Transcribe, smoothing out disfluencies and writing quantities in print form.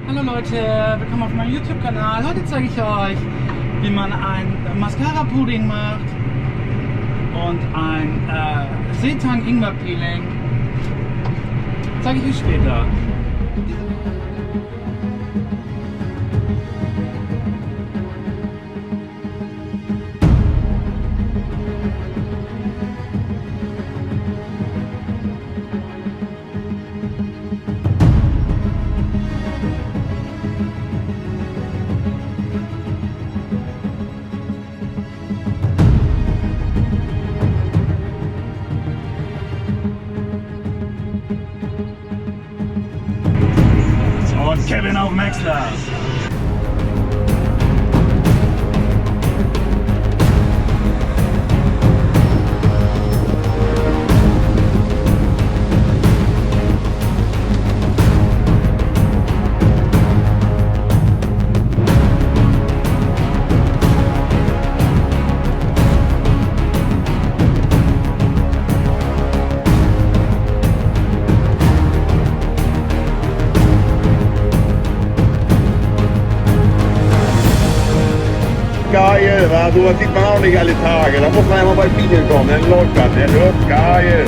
Hallo Leute, willkommen auf meinem YouTube-Kanal. Heute zeige ich euch, wie man ein Mascara-Pudding macht und ein Seetang-Ingwer-Peeling. Zeige ich euch später. Und Kevin auf dem Häckslern. Geil, wa? Sowas sieht man auch nicht alle Tage. Da muss man ja mal bei Bichel kommen, in Deutschland. Der wird geil.